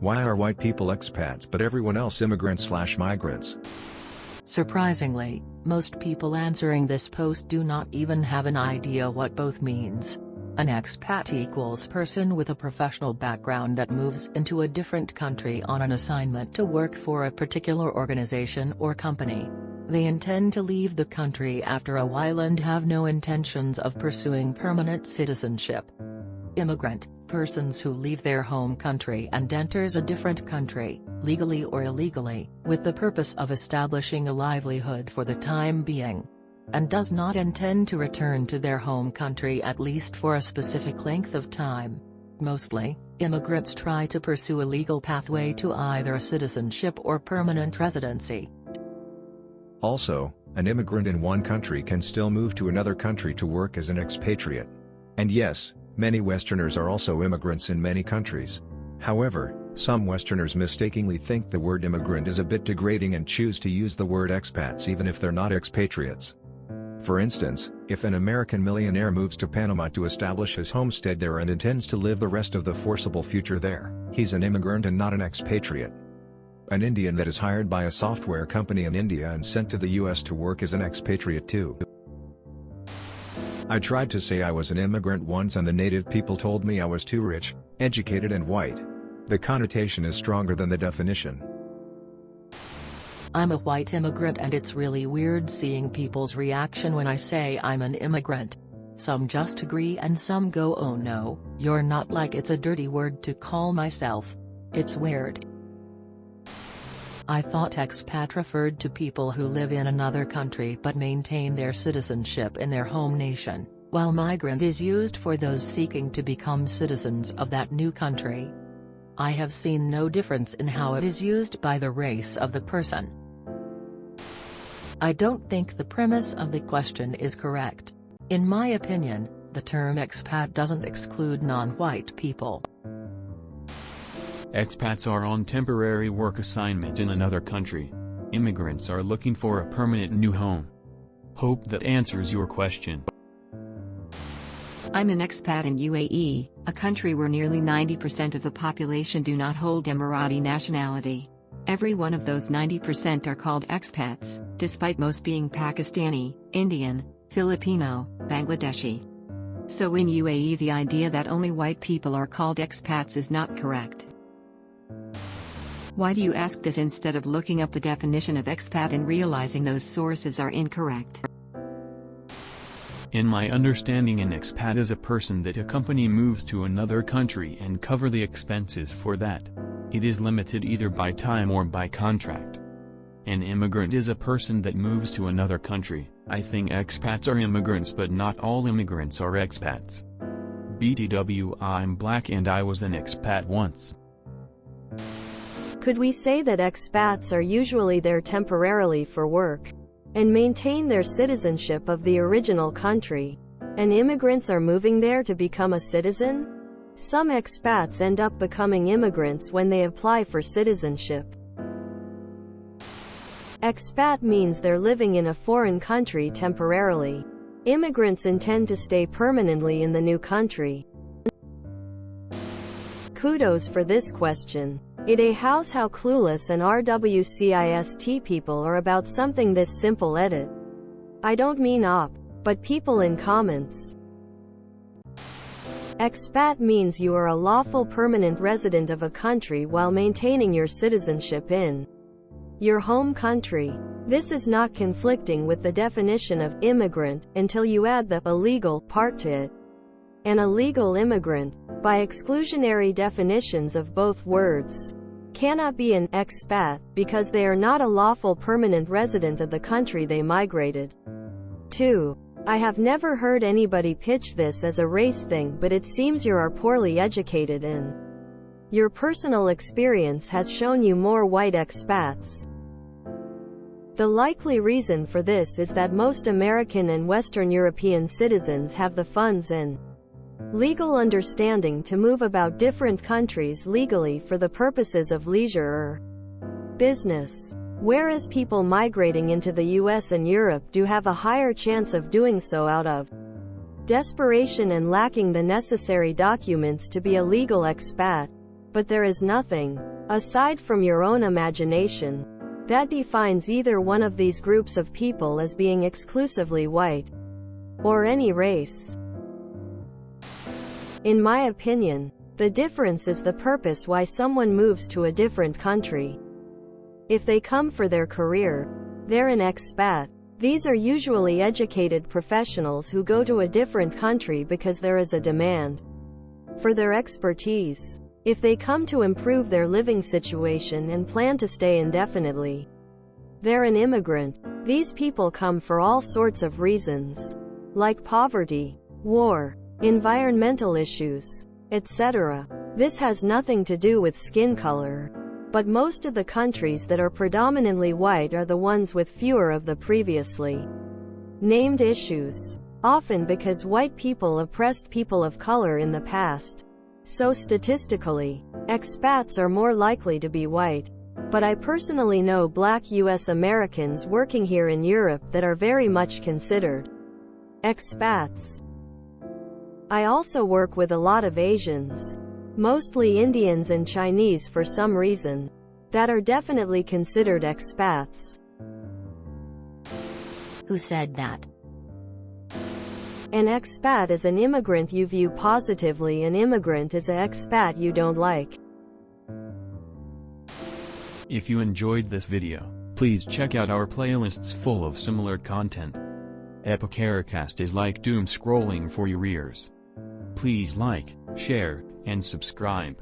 Why are white people expats but everyone else immigrants/migrants? Surprisingly, most people answering this post do not even have an idea what both means. An expat equals person with a professional background that moves into a different country on an assignment to work for a particular organization or company. They intend to leave the country after a while and have no intentions of pursuing permanent citizenship. Immigrant, persons who leave their home country and enters a different country, legally or illegally, with the purpose of establishing a livelihood for the time being, and does not intend to return to their home country at least for a specific length of time. Mostly, immigrants try to pursue a legal pathway to either citizenship or permanent residency. Also, an immigrant in one country can still move to another country to work as an expatriate. And yes, many Westerners are also immigrants in many countries. However, some Westerners mistakenly think the word immigrant is a bit degrading and choose to use the word expats even if they're not expatriates. For instance, if an American millionaire moves to Panama to establish his homestead there and intends to live the rest of the foreseeable future there, he's an immigrant and not an expatriate. An Indian that is hired by a software company in India and sent to the US to work is an expatriate too. I tried to say I was an immigrant once and the native people told me I was too rich, educated and white. The connotation is stronger than the definition. I'm a white immigrant and it's really weird seeing people's reaction when I say I'm an immigrant. Some just agree and some go, oh no, you're not, like it's a dirty word to call myself. It's weird. I thought expat referred to people who live in another country but maintain their citizenship in their home nation, while migrant is used for those seeking to become citizens of that new country. I have seen no difference in how it is used by the race of the person. I don't think the premise of the question is correct. In my opinion, the term expat doesn't exclude non-white people. Expats are on temporary work assignment in another country. Immigrants are looking for a permanent new home. Hope that answers your question. I'm an expat in UAE, a country where nearly 90% of the population do not hold Emirati nationality. Every one of those 90% are called expats, despite most being Pakistani, Indian, Filipino, Bangladeshi. So in UAE the idea that only white people are called expats is not correct. Why do you ask this instead of looking up the definition of expat and realizing those sources are incorrect? In my understanding, an expat is a person that a company moves to another country and cover the expenses for that. It is limited either by time or by contract. An immigrant is a person that moves to another country. I think expats are immigrants but not all immigrants are expats. BTW, I'm black and I was an expat once. Could we say that expats are usually there temporarily for work and maintain their citizenship of the original country, and immigrants are moving there to become a citizen? Some expats end up becoming immigrants when they apply for citizenship. Expat means they're living in a foreign country temporarily. Immigrants intend to stay permanently in the new country. Kudos for this question. It a house how clueless and RWCIST people are about something this simple. Edit. I don't mean op, but people in comments. Expat means you are a lawful permanent resident of a country while maintaining your citizenship in your home country. This is not conflicting with the definition of immigrant until you add the illegal part to it. An illegal immigrant, by exclusionary definitions of both words, cannot be an expat because they are not a lawful permanent resident of the country they migrated to. I have never heard anybody pitch this as a race thing, but it seems you are poorly educated and your personal experience has shown you more white expats. The likely reason for this is that most American and Western European citizens have the funds and legal understanding to move about different countries legally for the purposes of leisure or business. Whereas people migrating into the US and Europe do have a higher chance of doing so out of desperation and lacking the necessary documents to be a legal expat. But there is nothing Aside from your own imagination, that defines either one of these groups of people as being exclusively white, or any race. In my opinion, the difference is the purpose why someone moves to a different country. If they come for their career, they're an expat. These are usually educated professionals who go to a different country because there is a demand for their expertise. If they come to improve their living situation and plan to stay indefinitely, they're an immigrant. These people come for all sorts of reasons, like poverty, war, environmental issues, etc. This has nothing to do with skin color. But most of the countries that are predominantly white are the ones with fewer of the previously named issues, often because white people oppressed people of color in the past. So statistically, expats are more likely to be white. But I personally know black US Americans working here in Europe that are very much considered expats. I also work with a lot of Asians, mostly Indians and Chinese for some reason, that are definitely considered expats. Who said that? An expat is an immigrant you view positively. An immigrant is an expat you don't like. If you enjoyed this video, please check out our playlists full of similar content. TooAfraidToAsk is like doom scrolling for your ears. Please like, share, and subscribe.